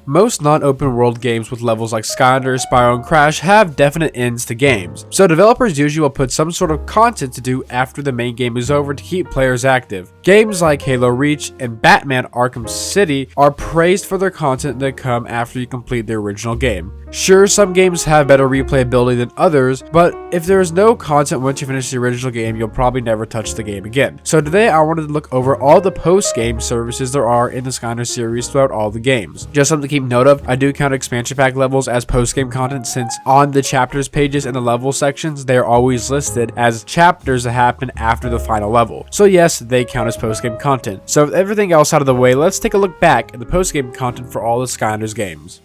Most non-open world games with levels like Skylanders, Spyro, and Crash have definite ends to games, so developers usually will put some sort of content to do after the main game is over to keep players active. Games like Halo Reach and Batman Arkham City are praised for their content that come after you complete the original game. Sure, some games have better replayability than others, but if there is no content once you finish the original game, you'll probably never touch the game again. So today I wanted to look over all the post-game services there are in the Skylanders series throughout all the games. Just something to keep note of, I do count expansion pack levels as post-game content, since on the chapters pages and the level sections, they are always listed as chapters that happen after the final level. So yes, they count as post-game content. So with everything else out of the way, let's take a look back at the post-game content for all the Skylanders games.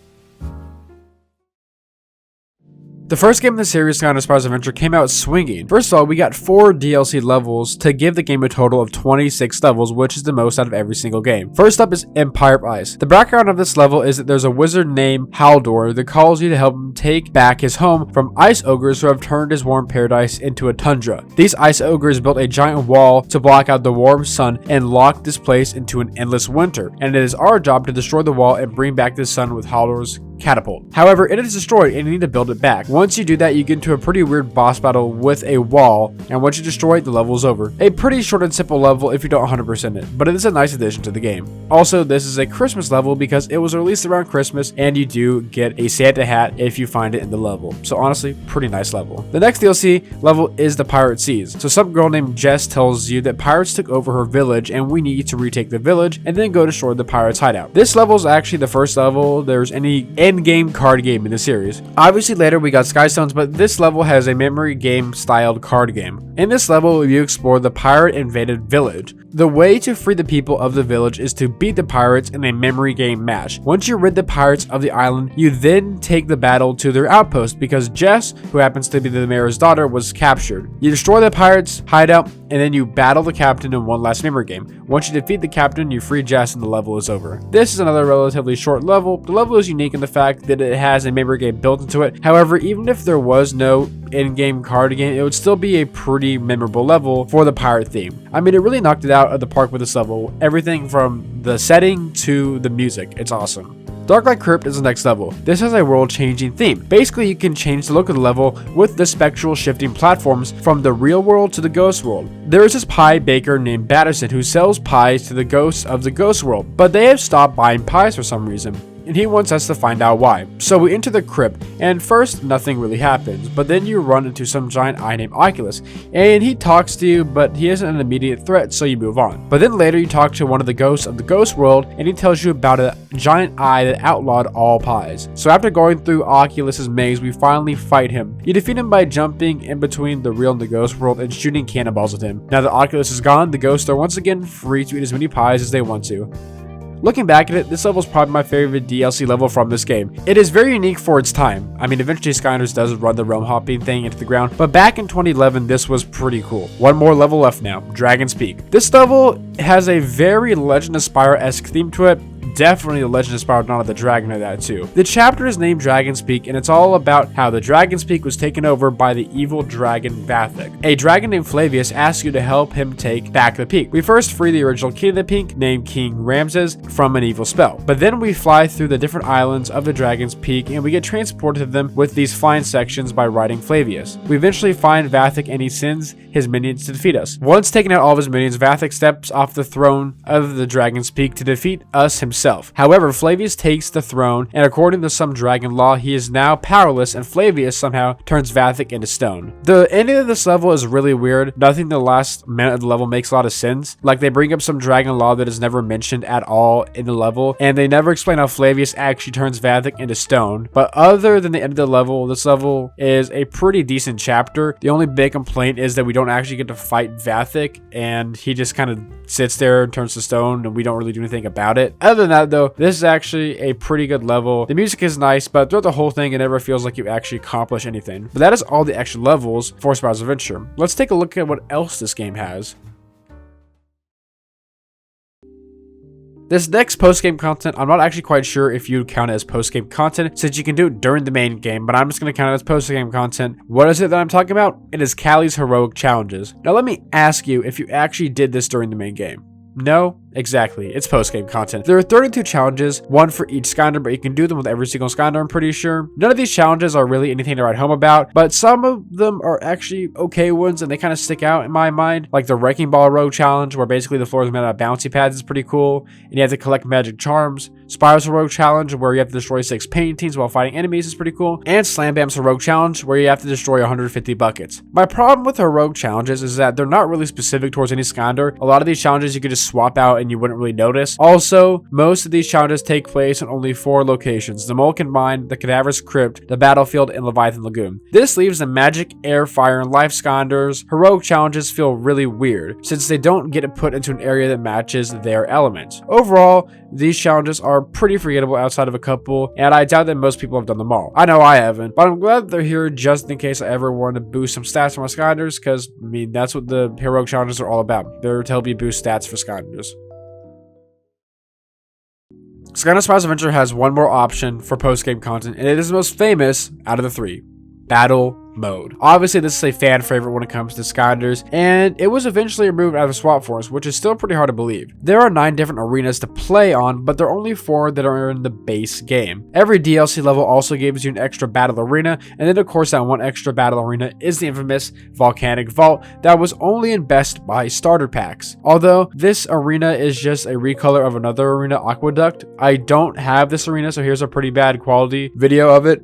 The first game in the series, Skylanders Spyros Adventure, came out swinging. First of all, we got 4 DLC levels to give the game a total of 26 levels, which is the most out of every single game. First up is Empire of Ice. The background of this level is that there's a wizard named Haldor that calls you to help him take back his home from ice ogres who have turned his warm paradise into a tundra. These ice ogres built a giant wall to block out the warm sun and lock this place into an endless winter, and it is our job to destroy the wall and bring back the sun with Haldor's catapult. However, it is destroyed and you need to build it back. Once you do that, you get into a pretty weird boss battle with a wall, and once you destroy it, the level is over. A pretty short and simple level if you don't 100% it, but it is a nice addition to the game. Also, this is a Christmas level because it was released around Christmas, and you do get a Santa hat if you find it in the level. So honestly, pretty nice level. The next DLC level is the Pirate Seas. So some girl named Jess tells you that pirates took over her village and we need to retake the village and then go destroy the pirates' hideout. This level is actually the first level there's any end-game card game in the series. Obviously later we got Skystones, but this level has a memory game styled card game. In this level, you explore the pirate invaded village. The way to free the people of the village is to beat the pirates in a memory game match. Once you rid the pirates of the island, you then take the battle to their outpost because Jess, who happens to be the mayor's daughter, was captured. You destroy the pirates' hideout and then you battle the captain in one last memory game. Once you defeat the captain, you free Jess and the level is over. This is another relatively short level. The level is unique in the fact that it has a memory game built into it. However, even if there was no in-game card game, it would still be a pretty memorable level for the pirate theme. I mean, it really knocked it out of the park with this level. Everything from the setting to the music, it's awesome. Darklight Crypt is the next level. This has a world-changing theme. Basically, you can change the look of the level with the spectral shifting platforms from the real world to the ghost world. There is this pie baker named Batterson who sells pies to the ghosts of the ghost world, but they have stopped buying pies for some reason, and he wants us to find out why. So we enter the crypt, and first nothing really happens, but then you run into some giant eye named Oculus, and he talks to you, but he isn't an immediate threat, so you move on. But then later you talk to one of the ghosts of the ghost world, and he tells you about a giant eye that outlawed all pies. So after going through Oculus's maze, we finally fight him. You defeat him by jumping in between the real and the ghost world and shooting cannonballs at him. Now that Oculus is gone, the ghosts are once again free to eat as many pies as they want to. Looking back at it, this level is probably my favorite DLC level from this game. It is very unique for its time. I mean, eventually Skylanders does run the realm hopping thing into the ground, but back in 2011, this was pretty cool. One more level left now, Dragon's Peak. This level has a very Legend of Spyro-esque theme to it. Definitely the Legend of Spyro Dawn of the Dragon of that too. The chapter is named Dragon's Peak, and it's all about how the Dragon's Peak was taken over by the evil dragon Vathic. A dragon named Flavius asks you to help him take back the peak. We first free the original king of the peak, named King Ramses, from an evil spell. But then we fly through the different islands of the Dragon's Peak, and we get transported to them with these flying sections by riding Flavius. We eventually find Vathic, and he sends his minions to defeat us. Once taking out all of his minions, Vathic steps off the throne of the Dragon's Peak to defeat us himself. However, Flavius takes the throne, and according to some dragon law, he is now powerless, and Flavius somehow turns Vathic into stone. The ending of this level is really weird. Nothing in the last minute of the level makes a lot of sense. Like, they bring up some dragon law that is never mentioned at all in the level, and they never explain how Flavius actually turns Vathic into stone. But other than the end of the level, this level is a pretty decent chapter. The only big complaint is that we don't actually get to fight Vathic, and he just kind of sits there and turns to stone, and we don't really do anything about it. Other than that, though, this is actually a pretty good level. The music is nice, but throughout the whole thing, it never feels like you actually accomplish anything. But that is all the extra levels for Spyro's Adventure. Let's take a look at what else this game has. This next post-game content, I'm not actually quite sure if you'd count it as post-game content, since you can do it during the main game, but I'm just going to count it as post-game content. What is it that I'm talking about? It is Callie's Heroic Challenges. Now let me ask you if you actually did this during the main game. No? Exactly, it's post-game content. There are 32 challenges, one for each Skylander, but you can do them with every single Skylander, I'm pretty sure. None of these challenges are really anything to write home about, but some of them are actually okay ones, and they kind of stick out in my mind. Like the Wrecking Ball Rogue Challenge, where basically the floor is made out of bouncy pads, is pretty cool, and you have to collect magic charms. Spyros Rogue Challenge, where you have to destroy 6 paintings while fighting enemies, is pretty cool. And Slam Bam's Heroic Challenge, where you have to destroy 150 buckets. My problem with Heroic Challenges is that they're not really specific towards any Skylander. A lot of these challenges you could just swap out and you wouldn't really notice. Also, most of these challenges take place in only 4 locations: the Molten Mine, the Cadaver's Crypt, the Battlefield, and Leviathan Lagoon. This leaves the Magic, Air, Fire, and Life Skylanders. Heroic Challenges feel really weird, since they don't get it put into an area that matches their element. Overall, these challenges are pretty forgettable outside of a couple, and I doubt that most people have done them all. I know I haven't, but I'm glad they're here just in case I ever want to boost some stats for my Skylanders, because, I mean, that's what the Heroic Challenges are all about. They're to help you boost stats for Skylanders. Skylanders Spyros Adventure has one more option for post-game content, and it is the most famous out of the 3. Battle Mode. Obviously, this is a fan favorite when it comes to Skylanders, and it was eventually removed out of swap forms, which is still pretty hard to believe. There are 9 different arenas to play on, but there are only 4 that are in the base game. Every DLC level also gives you an extra battle arena, and then of course that one extra battle arena is the infamous Volcanic Vault that was only in Best Buy starter packs. Although this arena is just a recolor of another arena, Aqueduct, I don't have this arena, so here's a pretty bad quality video of it.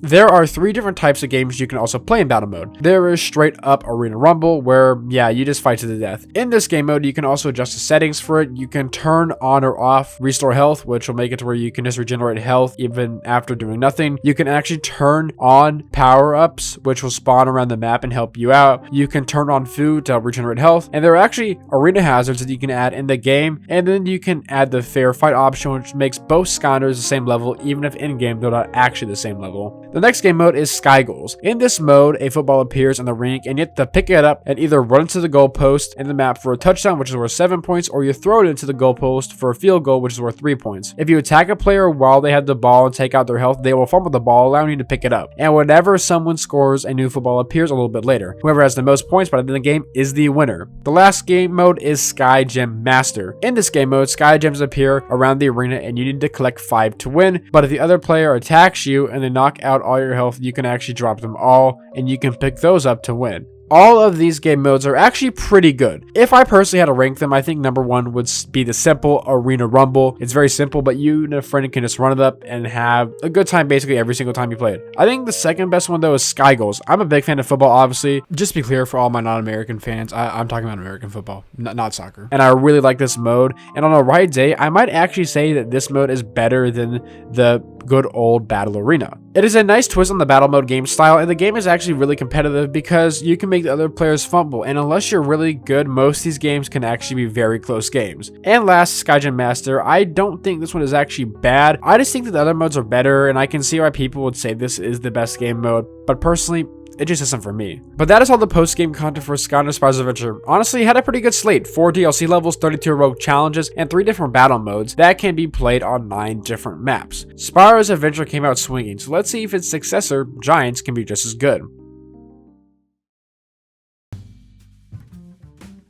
There are 3 different types of games you can also play in battle mode. There is straight up Arena Rumble, where, yeah, you just fight to the death. In this game mode, you can also adjust the settings for it. You can turn on or off Restore Health, which will make it to where you can just regenerate health even after doing nothing. You can actually turn on power-ups, which will spawn around the map and help you out. You can turn on food to help regenerate health. And there are actually arena hazards that you can add in the game. And then you can add the Fair Fight option, which makes both Skylanders the same level, even if in-game they're not actually the same level. The next game mode is Sky Goals. In this mode, a football appears in the rink, and you have to pick it up and either run into the goalpost in the map for a touchdown, which is worth 7 points, or you throw it into the goalpost for a field goal, which is worth 3 points. If you attack a player while they have the ball and take out their health, they will fumble the ball, allowing you to pick it up. And whenever someone scores, a new football appears a little bit later. Whoever has the most points by the end of the game is the winner. The last game mode is Sky Gem Master. In this game mode, Sky Gems appear around the arena, and you need to collect 5 to win. But if the other player attacks you and they knock out all your health, you can actually drop them all, and you can pick those up to win. All of these game modes are actually pretty good. If I personally had to rank them, I think number 1 would be the simple Arena Rumble. It's very simple, but you and a friend can just run it up and have a good time basically every single time you play it. I think the second best one though is Sky Goals. I'm a big fan of football, obviously. Just to be clear for all my non-American fans, I'm talking about American football, not soccer. And I really like this mode, and on a right day, I might actually say that this mode is better than the good old Battle Arena. It is a nice twist on the battle mode game style, and the game is actually really competitive because you can make the other players fumble, and unless you're really good, most of these games can actually be very close games. And last, Sky Gem Master. I don't think this one is actually bad. I just think that the other modes are better, and I can see why people would say this is the best game mode, but personally, it just isn't for me. But that is all the post-game content for Skylanders Spyros Adventure. Honestly, it had a pretty good slate. 4 DLC levels, 32 rogue challenges, and 3 different battle modes that can be played on 9 different maps. Spyros Adventure came out swinging, so let's see if its successor, Giants, can be just as good.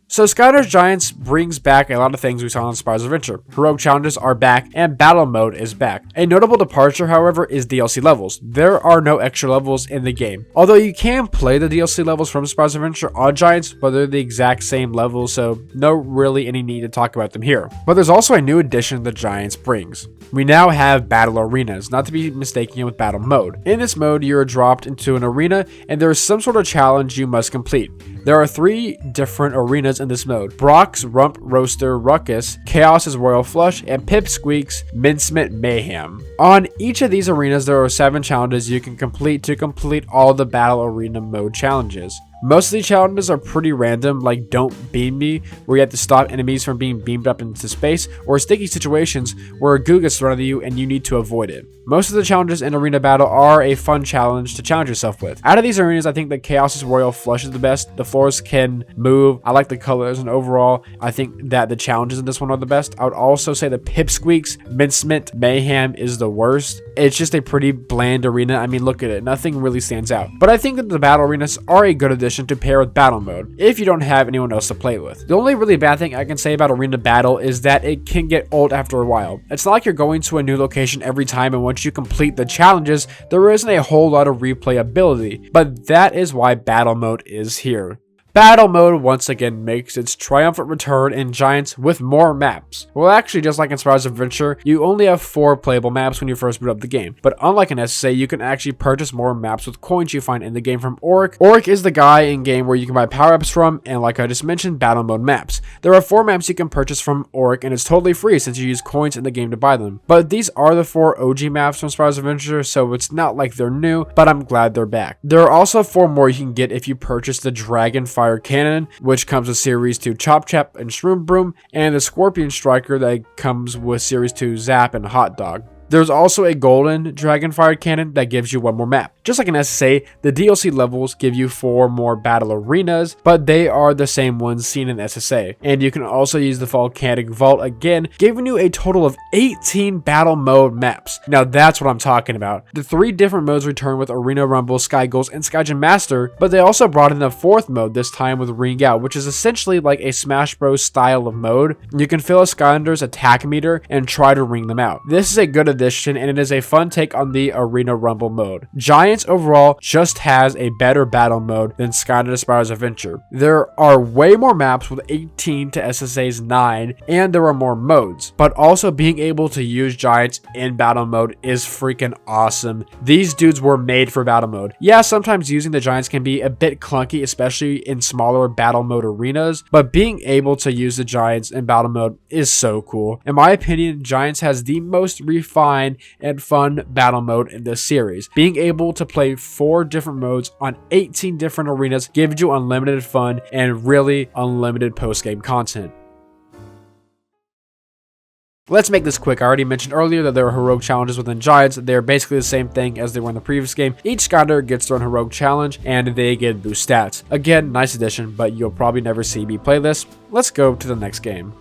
So Skylanders Giants brings back a lot of things we saw on Spyros Adventure. Heroic challenges are back, and battle mode is back. A notable departure, however, is DLC levels. There are no extra levels in the game. Although you can play the DLC levels from Spyros Adventure on Giants, but they're the exact same level, so no really any need to talk about them here. But there's also a new addition that Giants brings. We now have battle arenas, not to be mistaken with battle mode. In this mode, you are dropped into an arena, and there is some sort of challenge you must complete. There are 3 different arenas in this mode: Brock's Rump Roaster Ruckus, Chaos's Royal Flush, and Pipsqueak's Mincement Mayhem. On each of these arenas, there are 7 challenges you can complete to complete all the battle arena mode challenges. Most of these challenges are pretty random, like Don't Beam Me, where you have to stop enemies from being beamed up into space, or sticky situations where a goo gets thrown at you and you need to avoid it. Most of the challenges in Arena Battle are a fun challenge to challenge yourself with. Out of these arenas, I think that Chaos's Royal Flush is the best. The floors can move. I like the colors, and overall, I think that the challenges in this one are the best. I would also say the Pipsqueak's Mincement Mayhem is the worst. It's just a pretty bland arena. I mean, look at it. Nothing really stands out. But I think that the battle arenas are a good addition edition to pair with battle mode, if you don't have anyone else to play with. The only really bad thing I can say about arena battle is that it can get old after a while. It's not like you're going to a new location every time, and once you complete the challenges, there isn't a whole lot of replayability, but that is why battle mode is here. Battle mode once again makes its triumphant return in Giants with more maps. Well, actually, just like in Spyros Adventure, you only have 4 playable maps when you first boot up the game, but unlike in SSA, you can actually purchase more maps with coins you find in the game from Oric. Oric is the guy in game where you can buy power-ups from, and like I just mentioned, battle mode maps. There are 4 maps you can purchase from Oric, and it's totally free since you use coins in the game to buy them. But these are the 4 OG maps from Spyros Adventure, so it's not like they're new, but I'm glad they're back. There are also 4 more you can get if you purchase the Dragon Fire Cannon, which comes with Series 2 Chop Chap and Shroom Broom, and the Scorpion Striker that comes with Series 2 Zap and Hot Dog. There's also a golden Dragonfire Cannon that gives you 1 more map. Just like in SSA, the DLC levels give you 4 more battle arenas, but they are the same ones seen in SSA. And you can also use the Volcanic Vault again, giving you a total of 18 battle mode maps. Now that's what I'm talking about. The 3 different modes return with Arena Rumble, Sky Goals, and Skygen Master, but they also brought in a 4th mode, this time with Ring Out, which is essentially like a Smash Bros style of mode. You can fill a Skylanders attack meter and try to ring them out. This is a good addition, and it is a fun take on the Arena Rumble mode. Giants overall just has a better battle mode than Skylanders Spyros Adventure. There are way more maps with 18 to SSA's 9, and there are more modes, but also being able to use Giants in battle mode is freaking awesome. These dudes were made for battle mode. Yeah, sometimes using the Giants can be a bit clunky, especially in smaller battle mode arenas, but being able to use the Giants in battle mode is so cool. In my opinion, Giants has the most refined and fun battle mode in this series. Being able to play 4 different modes on 18 different arenas gives you unlimited fun and really unlimited post-game content. Let's make this quick. I already mentioned earlier that there are heroic challenges within Giants. They're basically the same thing as they were in the previous game. Each Skylander gets their own heroic challenge and they get boost stats. Again, nice addition, but you'll probably never see me play this. Let's go to the next game.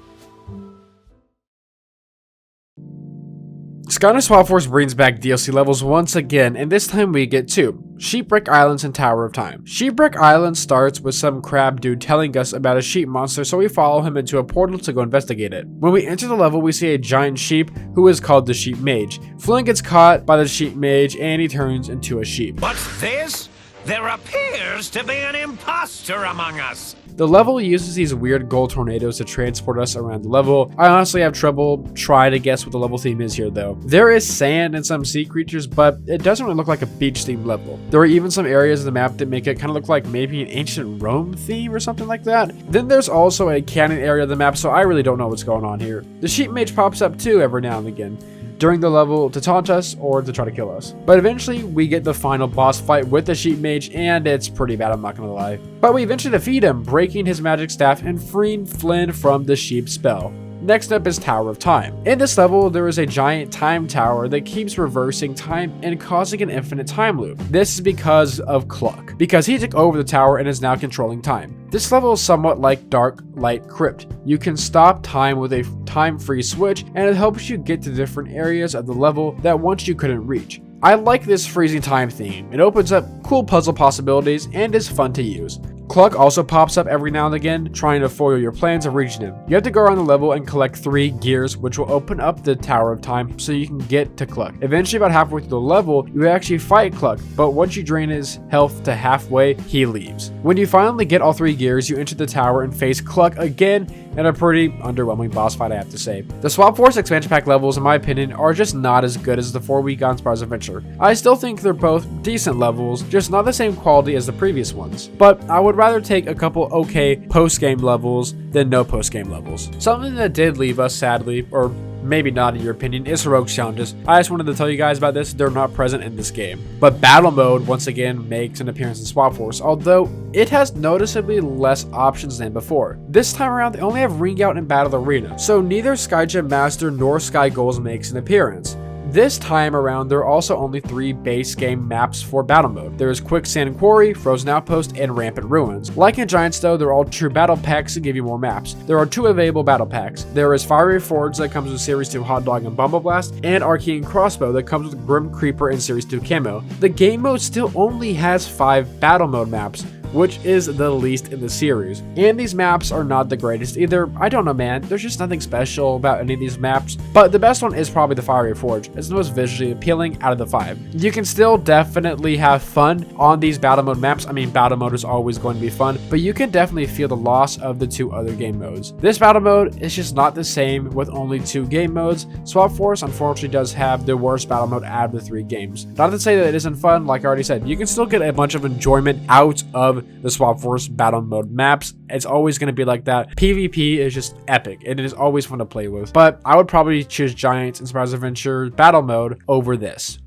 Skylanders Swap Force brings back DLC levels once again, and this time we get 2. Sheepwreck Islands and Tower of Time. Sheepwreck Island starts with some crab dude telling us about a sheep monster, so we follow him into a portal to go investigate it. When we enter the level, we see a giant sheep who is called the Sheep Mage. Flynn gets caught by the Sheep Mage and he turns into a sheep. What's this? There appears to be an imposter among us. The level uses these weird gold tornadoes to transport us around the level. I honestly have trouble trying to guess what the level theme is here though. There is sand and some sea creatures, but it doesn't really look like a beach themed level. There are even some areas of the map that make it kind of look like maybe an ancient Rome theme or something like that. Then there's also a canyon area of the map, so I really don't know what's going on here. The Sheep Mage pops up too every now and again during the level to taunt us or to try to kill us. But eventually we get the final boss fight with the Sheep Mage, and it's pretty bad, I'm not gonna lie. But we eventually defeat him, breaking his magic staff and freeing Flynn from the sheep spell. Next up is Tower of Time. In this level, there is a giant time tower that keeps reversing time and causing an infinite time loop. This is because of Cluck, because he took over the tower and is now controlling time. This level is somewhat like Dark Light Crypt. You can stop time with a time-free switch, and it helps you get to different areas of the level that once you couldn't reach. I like this freezing time theme. It opens up cool puzzle possibilities and is fun to use. Cluck also pops up every now and again, trying to foil your plans of reaching him. You have to go around the level and collect 3 gears, which will open up the Tower of Time so you can get to Cluck. Eventually, about halfway through the level, you actually fight Cluck, but once you drain his health to halfway, he leaves. When you finally get all 3 gears, you enter the tower and face Cluck again in a pretty underwhelming boss fight, I have to say. The Swap Force expansion pack levels, in my opinion, are just not as good as the 4 week on Spyros Adventure. I still think they're both decent levels, just not the same quality as the previous ones. But I would rather take a couple okay post-game levels than no post-game levels. Something that did leave us sadly, or maybe not in your opinion, is heroic challenges. I just wanted to tell you guys about this. They're not present in this game. But battle mode once again makes an appearance in Swap Force, although it has noticeably less options than before. This time around they only have Ring Out and Battle Arena, so neither Skygen Master nor Sky Goals makes an appearance. This time around, there are also only 3 base game maps for battle mode. There is Quicksand Quarry, Frozen Outpost, and Rampant Ruins. Like in Giants though, they're all true battle packs to give you more maps. There are 2 available battle packs. There is Fiery Forge that comes with Series 2 Hot Dog and Bumble Blast, and Arcane Crossbow that comes with Grim Creeper and Series 2 Camo. The game mode still only has 5 battle mode maps, which is the least in the series. And these maps are not the greatest either. I don't know, man. There's just nothing special about any of these maps. But the best one is probably the Fiery Forge. It's the most visually appealing out of the 5. You can still definitely have fun on these battle mode maps. I mean, battle mode is always going to be fun, but you can definitely feel the loss of the 2 other game modes. This battle mode is just not the same with only 2 game modes. Swap Force unfortunately does have the worst battle mode out of the 3 games. Not to say that it isn't fun, like I already said, you can still get a bunch of enjoyment out of the Swap Force battle mode maps. It's always going to be like that. PvP is just epic. It is always fun to play with. But I would probably choose Giants and Spyros Adventure battle mode over this.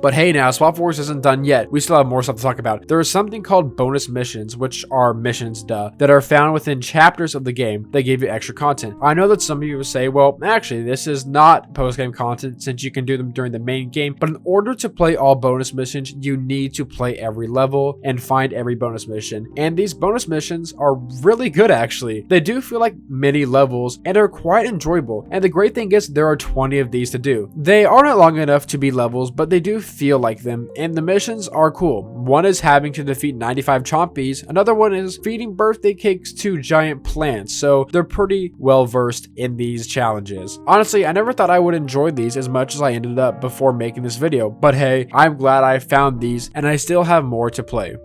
But hey, now Swap Force isn't done yet. We still have more stuff to talk about. There is something called bonus missions, which are missions, that are found within chapters of the game that give you extra content. I know that some of you will say, well, actually, this is not post-game content since you can do them during the main game. But in order to play all bonus missions, you need to play every level and find every bonus mission. And these bonus missions are really good, actually. They do feel like mini levels and are quite enjoyable. And the great thing is there are 20 of these to do. They are not long enough to be levels, but they do feel like them, and the missions are cool. One is having to defeat 95 Chompies, another one is feeding birthday cakes to giant plants, so they're pretty well versed in these challenges. Honestly, I never thought I would enjoy these as much as I ended up before making this video, but hey, I'm glad I found these and I still have more to play.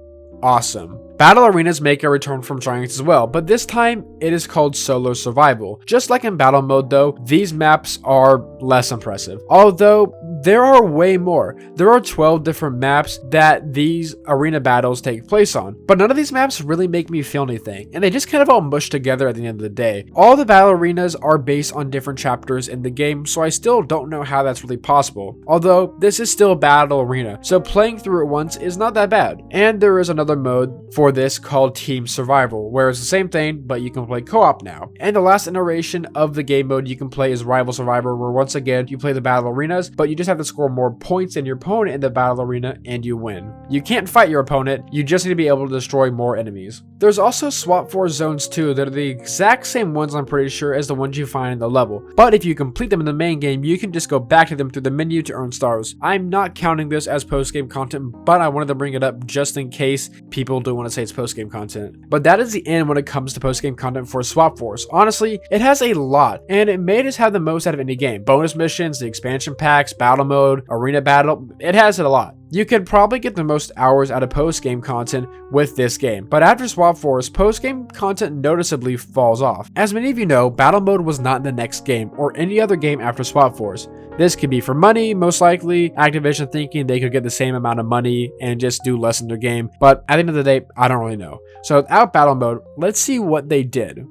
Awesome. Battle arenas make a return from Giants as well, but this time it is called Solo Survival. Just like in battle mode though, these maps are less impressive. Although there are way more. There are 12 different maps that these arena battles take place on, but none of these maps really make me feel anything, and they just kind of all mush together at the end of the day. All the battle arenas are based on different chapters in the game, so I still don't know how that's really possible. Although this is still battle arena, so playing through it once is not that bad. And there is another mode for this called Team Survival, where it's the same thing, but you can play co-op now. And the last iteration of the game mode you can play is Rival Survivor, where once again you play the battle arenas, but you just have to score more points than your opponent in the battle arena and you win. You can't fight your opponent, you just need to be able to destroy more enemies. There's also Swap Force zones too that are the exact same ones, I'm pretty sure, as the ones you find in the level. But if you complete them in the main game, you can just go back to them through the menu to earn stars. I'm not counting this as post-game content, but I wanted to bring it up just in case people do want to say it's post-game content. But that is the end when it comes to post-game content for Swap Force. Honestly, it has a lot, and it made us have the most out of any game. Bonus missions, the expansion packs, battle mode, arena battle, it has it a lot. You could probably get the most hours out of post-game content with this game, but after Swap Force, post-game content noticeably falls off. As many of you know, battle mode was not in the next game or any other game after Swap Force. This could be for money, most likely. Activision thinking they could get the same amount of money and just do less in their game, but at the end of the day, I don't really know. So without battle mode, let's see what they did.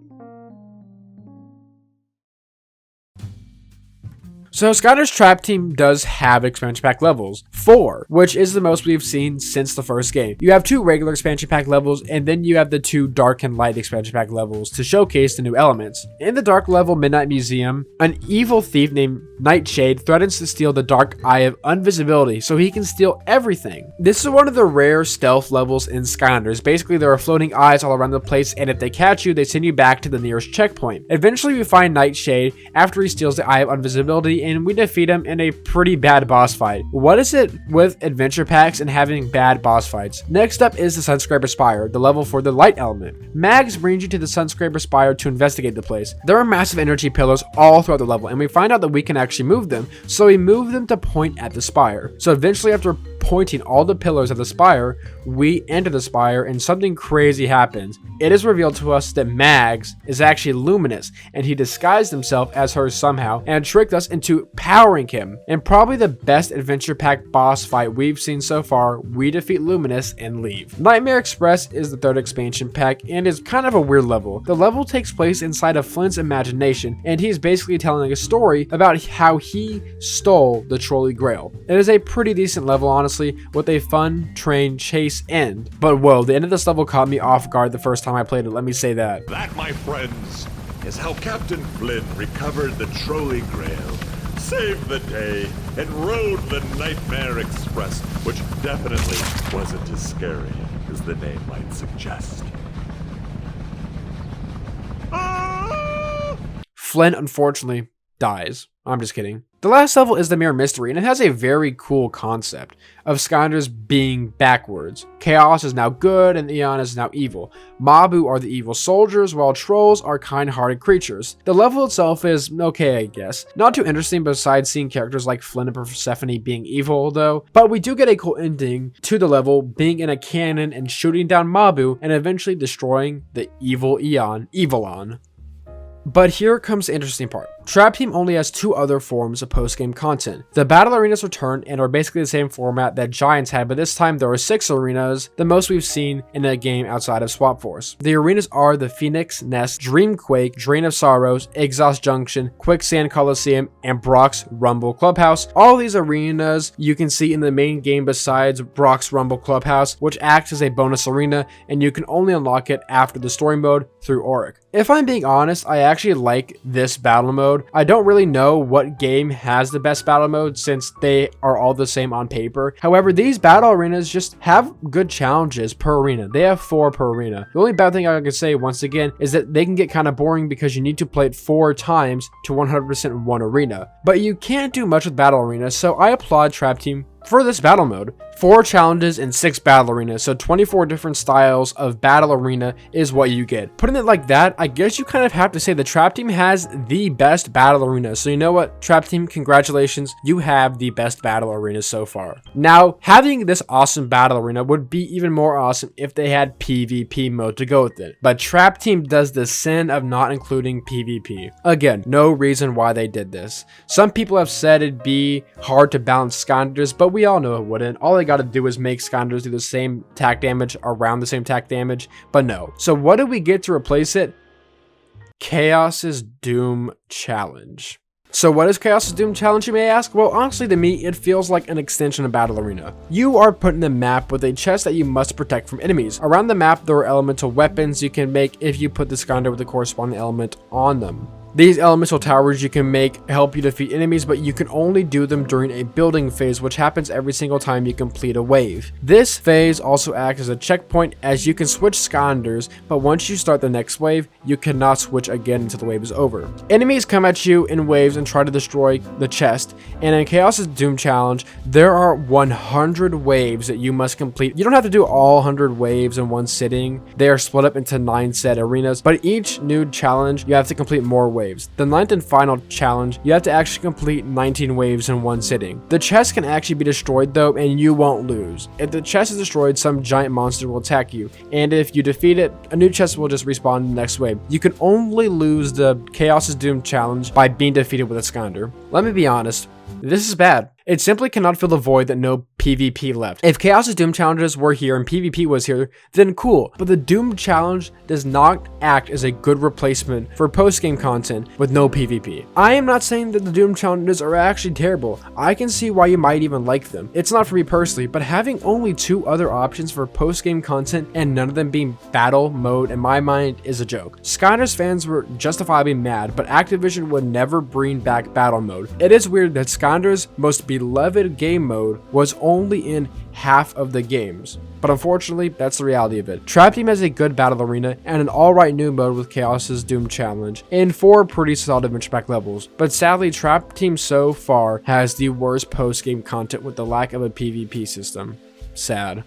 So Skylanders Trap Team does have expansion pack levels, 4, which is the most we've seen since the first game. You have 2 regular expansion pack levels, and then you have the 2 dark and light expansion pack levels to showcase the new elements. In the dark level Midnight Museum, an evil thief named Nightshade threatens to steal the dark eye of invisibility so he can steal everything. This is one of the rare stealth levels in Skylanders. Basically, there are floating eyes all around the place, and if they catch you, they send you back to the nearest checkpoint. Eventually, we find Nightshade after he steals the eye of invisibility, and we defeat him in a pretty bad boss fight. What is it with adventure packs and having bad boss fights? Next up is the Sunscraper Spire, the level for the light element. Mags brings you to the Sunscraper Spire to investigate the place. There are massive energy pillars all throughout the level, and we find out that we can actually move them, so we move them to point at the spire. So eventually, after pointing all the pillars at the spire, we enter the spire and something crazy happens. It is revealed to us that Mags is actually Luminous, and he disguised himself as her somehow and tricked us into powering him. And probably the best adventure pack boss fight we've seen so far, we defeat Luminous and leave. Nightmare Express is the 3rd expansion pack and is kind of a weird level. The level takes place inside of Flint's imagination, and he's basically telling a story about how he stole the Trolley Grail. It is a pretty decent level, honestly, with a fun train chase end. But whoa, the end of this level caught me off guard the first time I played it, let me say that. That, my friends, is how Captain Flynn recovered the Trolley Grail, saved the day, and rode the Nightmare Express, which definitely wasn't as scary as the name might suggest. Flynn, unfortunately, dies. I'm just kidding. The last level is the Mirror Mystery, and it has a very cool concept of Skylanders being backwards. Chaos is now good, and Eon is now evil. Mabu are the evil soldiers, while Trolls are kind-hearted creatures. The level itself is okay, I guess. Not too interesting besides seeing characters like Flynn and Persephone being evil, though. But we do get a cool ending to the level, being in a cannon and shooting down Mabu, and eventually destroying the evil Evilon. But here comes the interesting part. Trap Team only has 2 other forms of post-game content. The Battle Arenas return and are basically the same format that Giants had, but this time there are 6 arenas, the most we've seen in a game outside of Swap Force. The arenas are the Phoenix Nest, Dreamquake, Drain of Sorrows, Exhaust Junction, Quicksand Coliseum, and Brock's Rumble Clubhouse. All of these arenas you can see in the main game besides Brock's Rumble Clubhouse, which acts as a bonus arena, and you can only unlock it after the story mode through Auric. If I'm being honest, I actually like this battle mode. I don't really know what game has the best battle mode since they are all the same on paper. However, these battle arenas just have good challenges per arena. They have 4 per arena. The only bad thing I can say once again is that they can get kind of boring because you need to play it 4 times to 100% one arena. But you can't do much with battle arenas, so I applaud Trap Team for this battle mode. 4 challenges and 6 battle arenas, so 24 different styles of battle arena is what you get. Putting it like that, I guess you kind of have to say the Trap Team has the best battle arena. So you know what, Trap Team, congratulations, you have the best battle arena so far. Now, having this awesome battle arena would be even more awesome if they had PvP mode to go with it. But Trap Team does the sin of not including PvP. Again, no reason why they did this. Some people have said it'd be hard to balance Skylanders, but we all know it wouldn't. All they gotta do is make Skylanders do the same attack damage around the same attack damage, but no. So what do we get to replace it? Chaos's Doom Challenge. So what is Chaos's Doom Challenge, you may ask? Well, honestly, to me, it feels like an extension of Battle Arena. You are put in a map with a chest that you must protect from enemies. Around the map, there are elemental weapons you can make if you put the Skylander with the corresponding element on them. These elemental towers you can make help you defeat enemies, but you can only do them during a building phase, which happens every single time you complete a wave. This phase also acts as a checkpoint, as you can switch Skylanders, but once you start the next wave, you cannot switch again until the wave is over. Enemies come at you in waves and try to destroy the chest, and in Chaos's Doom Challenge, there are 100 waves that you must complete. You don't have to do all 100 waves in one sitting. They are split up into 9 set arenas, but each new challenge, you have to complete more waves. The 9th and final challenge, you have to actually complete 19 waves in one sitting. The chest can actually be destroyed though, and you won't lose. If the chest is destroyed, some giant monster will attack you, and if you defeat it, a new chest will just respawn in the next wave. You can only lose the Chaos's Doom Challenge by being defeated with a Skylander. Let me be honest, this is bad. It simply cannot fill the void that no PvP left. If Chaos's Doom Challenges were here and PvP was here, then cool. But the Doom Challenge does not act as a good replacement for post-game content with no PvP. I am not saying that the Doom Challenges are actually terrible. I can see why you might even like them. It's not for me personally, but having only 2 other options for post-game content and none of them being battle mode in my mind is a joke. Skylanders fans were justifiably mad, but Activision would never bring back battle mode. It is weird that Skylanders' most beloved game mode was only in half of the games, but unfortunately that's the reality of it. Trap Team has a good battle arena and an alright new mode with Chaos's Doom Challenge and 4 pretty solid adventure pack levels, but sadly Trap Team so far has the worst post game content with the lack of a PvP system. Sad.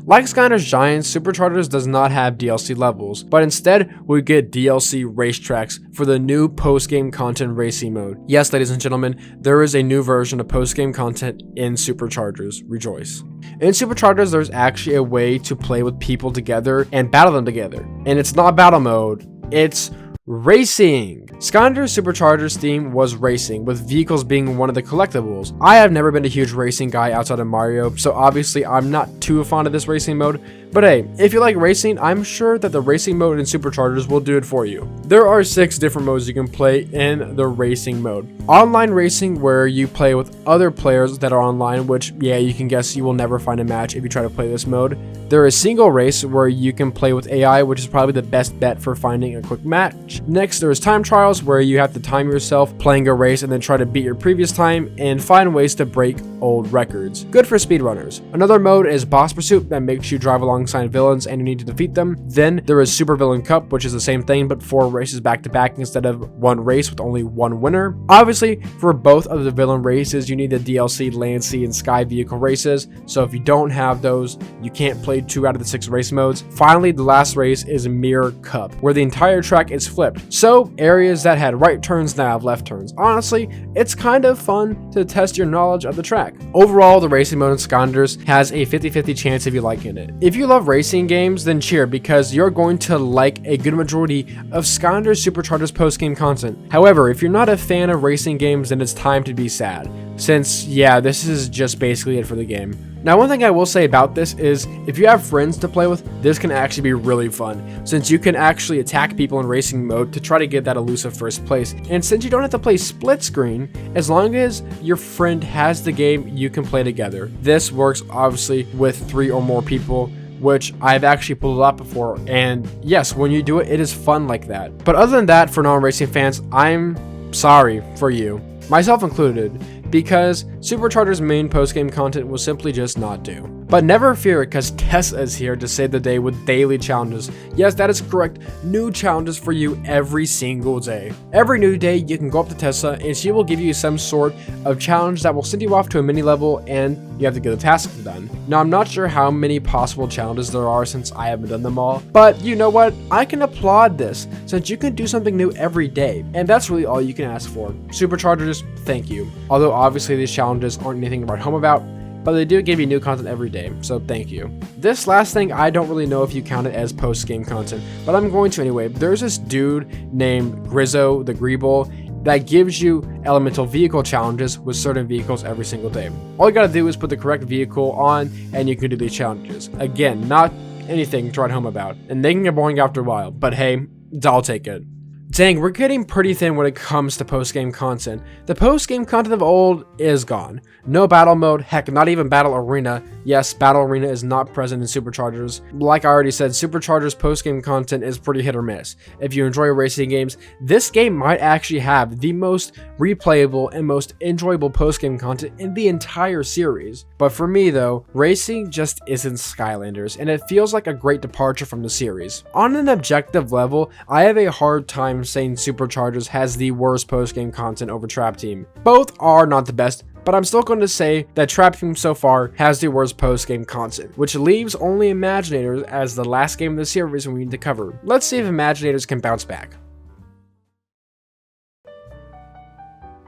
Like Skylanders Giants, Superchargers does not have DLC levels, but instead we get DLC racetracks for the new post-game content racing mode. Yes, ladies and gentlemen, there is a new version of post-game content in Superchargers. Rejoice. In Superchargers, there's actually a way to play with people together and battle them together. And it's not battle mode, it's racing. Skylanders Superchargers theme was racing, with vehicles being one of the collectibles. I have never been a huge racing guy outside of Mario, so obviously I'm not too fond of this racing mode, but hey, if you like racing, I'm sure that the racing mode in Superchargers will do it for you. There are 6 different modes you can play in the racing mode. Online racing, where you play with other players that are online, which yeah, you can guess you will never find a match if you try to play this mode. There is single race where you can play with AI, which is probably the best bet for finding a quick match. Next, there is time trials where you have to time yourself playing a race and then try to beat your previous time and find ways to break old records. Good for speedrunners. Another mode is boss pursuit that makes you drive alongside villains and you need to defeat them. Then there is Super Villain Cup, which is the same thing but 4 races back to back instead of 1 race with only 1 winner. Obviously, for both of the villain races, you need the DLC Land, Sea, and Sky vehicle races, so if you don't have those, you can't play 2 out of the 6 race modes. Finally, the last race is Mirror Cup, where the entire track is flipped, so areas that had right turns now have left turns. Honestly, it's kind of fun to test your knowledge of the track. Overall, the racing mode in Skylanders has a 50-50 chance of you liking it. If you love racing games, then cheer, because you're going to like a good majority of Skylanders Superchargers post-game content. However, if you're not a fan of racing games, then it's time to be sad, since yeah, this is just basically it for the game. Now, one thing I will say about this is if you have friends to play with, this can actually be really fun, since you can actually attack people in racing mode to try to get that elusive first place. And since you don't have to play split screen, as long as your friend has the game, you can play together. This works obviously with 3 or more people, which I've actually pulled it up before, and yes, when you do it, it is fun like that. But other than that, for non-racing fans, I'm sorry for you, myself included, because Superchargers' main post-game content will simply just not do. But never fear, because Tessa is here to save the day with daily challenges. Yes, that is correct, new challenges for you every single day. Every new day, you can go up to Tessa, and she will give you some sort of challenge that will send you off to a mini level, and you have to get the tasks done. Now, I'm not sure how many possible challenges there are since I haven't done them all, but you know what? I can applaud this, since you can do something new every day, and that's really all you can ask for. Superchargers, thank you. Although obviously these challenges aren't anything to write home about, but they do give you new content every day, so thank you. This last thing, I don't really know if you count it as post-game content, but I'm going to anyway. There's this dude named Grizzo the Greeble that gives you elemental vehicle challenges with certain vehicles every single day. All you gotta do is put the correct vehicle on and you can do these challenges. Again, not anything to write home about, and they can get boring after a while, but hey, I'll take it. Dang, we're getting pretty thin when it comes to post-game content. The post-game content of old is gone. No battle mode, heck, not even battle arena. Yes, battle arena is not present in Superchargers. Like I already said, Superchargers post-game content is pretty hit or miss. If you enjoy racing games, this game might actually have the most replayable and most enjoyable post-game content in the entire series. But for me though, racing just isn't Skylanders, and it feels like a great departure from the series. On an objective level, I have a hard time saying Superchargers has the worst post-game content over Trap Team. Both are not the best, but I'm still going to say that Trap Team so far has the worst post-game content, which leaves only Imaginators as the last game of the series we need to cover. Let's see if Imaginators can bounce back.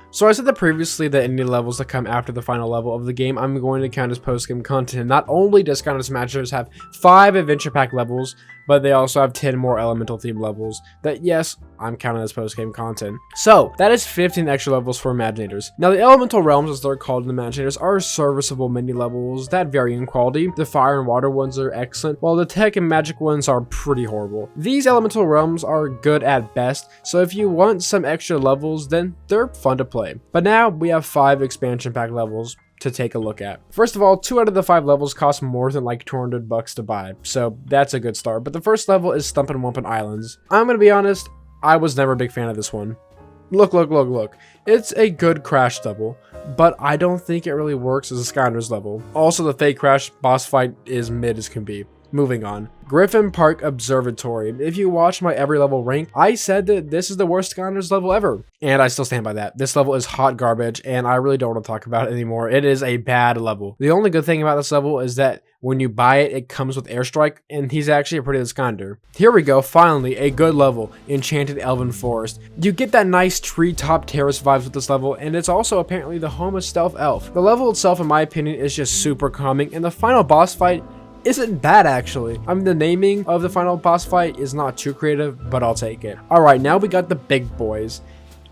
So I said that previously that any levels that come after the final level of the game, I'm going to count as post-game content. Not only does Skylanders Imaginators have 5 adventure pack levels, but they also have 10 more elemental theme levels that, yes, I'm counting as post-game content. So that is 15 extra levels for Imaginators. Now the elemental realms, as they're called in Imaginators, are serviceable mini levels that vary in quality. The fire and water ones are excellent, while the tech and magic ones are pretty horrible. These elemental realms are good at best, so if you want some extra levels, then they're fun to play. But now we have 5 expansion pack levels to take a look at. First of all, 2 out of the 5 levels cost more than like $200 to buy, so that's a good start. But the first level is Stumpin' Wumpin' Islands. I'm gonna be honest, I was never a big fan of this one. Look. It's a good crash level, but I don't think it really works as a Skylanders level. Also, the fake crash boss fight is mid as can be. Moving on. Griffin Park Observatory. If you watch my every level rank, I said that this is the worst Skylanders level ever. And I still stand by that. This level is hot garbage, and I really don't want to talk about it anymore. It is a bad level. The only good thing about this level is that when you buy it, it comes with Airstrike, and he's actually a pretty good Skylander. Here we go, finally, a good level, Enchanted Elven Forest. You get that nice treetop terrace vibes with this level, and it's also apparently the home of Stealth Elf. The level itself, in my opinion, is just super calming, and the final boss fight isn't bad actually. I mean, the naming of the final boss fight is not too creative, but I'll take it. Alright, now we got the big boys.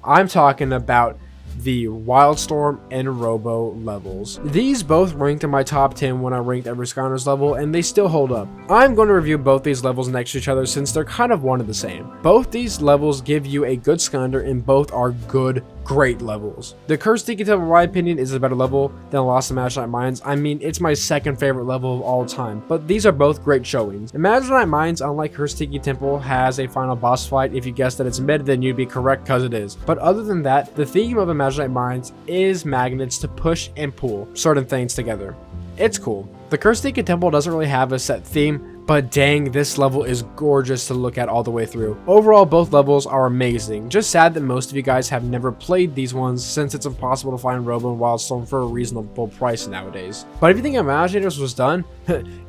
I'm talking about the Wildstorm and Robo levels. These both ranked in my top 10 when I ranked every Skylanders level, and they still hold up. I'm going to review both these levels next to each other since they're kind of one and the same. Both these levels give you a good Skylander, and both are good great levels. The Cursed Tiki Temple, in my opinion, is a better level than Lost Imaginite Mines. I mean, it's my second favorite level of all time, but these are both great showings. Imaginite Mines, unlike Cursed Tiki Temple, has a final boss fight. If you guessed that it's mid, then you'd be correct because it is. But other than that, the theme of Imaginite Mines is magnets to push and pull certain things together. It's cool. The Cursed Tiki Temple doesn't really have a set theme, but dang, this level is gorgeous to look at all the way through. Overall, both levels are amazing. Just sad that most of you guys have never played these ones since it's impossible to find Robo and Wildstorm for a reasonable price nowadays. But if you think Imaginators was done,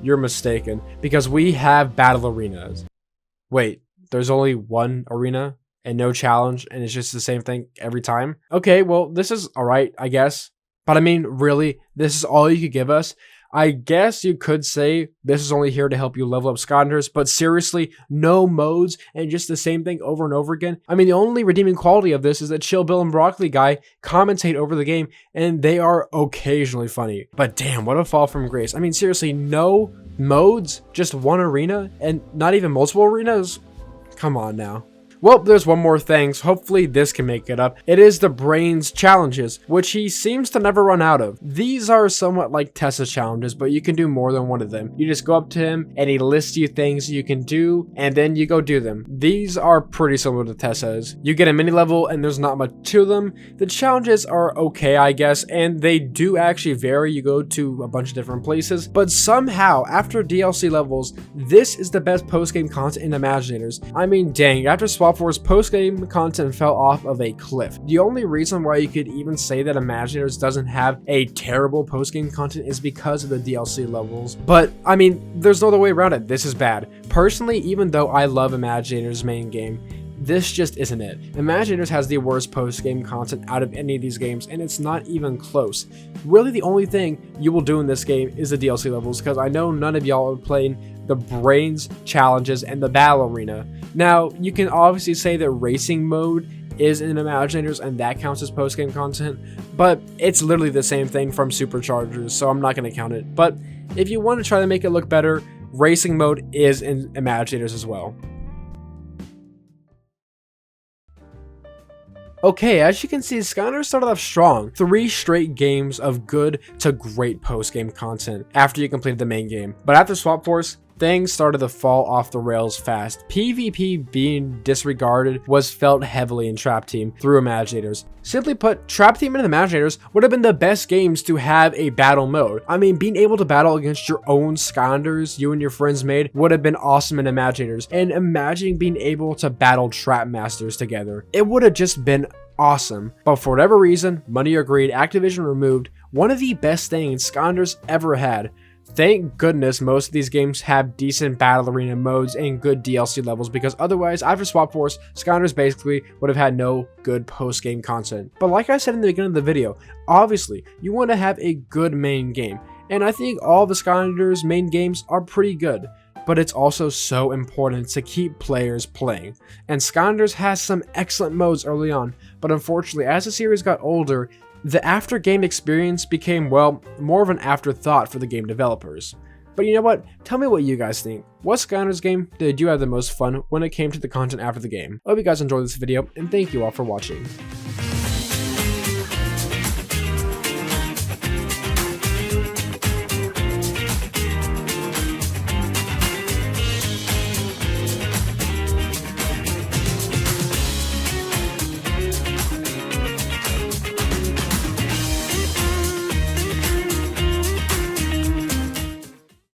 you're mistaken, because we have battle arenas. Wait, there's only one arena and no challenge, and it's just the same thing every time? Okay, well, this is alright, I guess. But I mean, really, this is all you could give us? I guess you could say this is only here to help you level up Skylanders, but seriously, no modes and just the same thing over and over again? I mean, the only redeeming quality of this is that Chill Bill and Broccoli Guy commentate over the game, and they are occasionally funny. But damn, what a fall from grace. I mean, seriously, no modes? Just one arena? And not even multiple arenas? Come on now. Well, there's one more thing, so hopefully this can make it up. It is the Brains challenges, which he seems to never run out of. These are somewhat like Tessa's challenges, but you can do more than one of them. You just go up to him and he lists you things you can do, and then you go do them. These are pretty similar to Tessa's. You get a mini level and there's not much to them. The challenges are okay, I guess, and they do actually vary. You go to a bunch of different places, but somehow after DLC levels, this is the best post-game content in Imaginators. I mean, dang, after Swap Force, post-game content fell off of a cliff. The only reason why you could even say that Imaginators doesn't have a terrible post-game content is because of the DLC levels. But, I mean, there's no other way around it. This is bad. Personally, even though I love Imaginators' main game, this just isn't it. Imaginators has the worst post-game content out of any of these games, and it's not even close. Really, the only thing you will do in this game is the DLC levels, because I know none of y'all are playing the Brains challenges and the Battle Arena. Now, you can obviously say that Racing Mode is in Imaginators, and that counts as post-game content, but it's literally the same thing from Superchargers, so I'm not going to count it. But if you want to try to make it look better, Racing Mode is in Imaginators as well. Okay, as you can see, Skylanders started off strong. 3 straight games of good to great post-game content after you completed the main game. But after Swap Force, things started to fall off the rails fast. PvP being disregarded was felt heavily in Trap Team through Imaginators. Simply put, Trap Team and Imaginators would have been the best games to have a battle mode. I mean, being able to battle against your own Skylanders you and your friends made would have been awesome in Imaginators. And imagining being able to battle Trap Masters together, it would have just been awesome. But for whatever reason, money or greed, Activision removed one of the best things Skylanders ever had. Thank goodness most of these games have decent battle arena modes and good DLC levels, because otherwise, after Swap Force, Skylanders basically would have had no good post-game content. But like I said in the beginning of the video, obviously, you want to have a good main game, and I think all the Skylanders main games are pretty good. But it's also so important to keep players playing. And Skylanders has some excellent modes early on, but unfortunately, as the series got older, the after-game experience became, well, more of an afterthought for the game developers. But you know what? Tell me what you guys think. What Skylanders game did you have the most fun when it came to the content after the game? I hope you guys enjoyed this video, and thank you all for watching.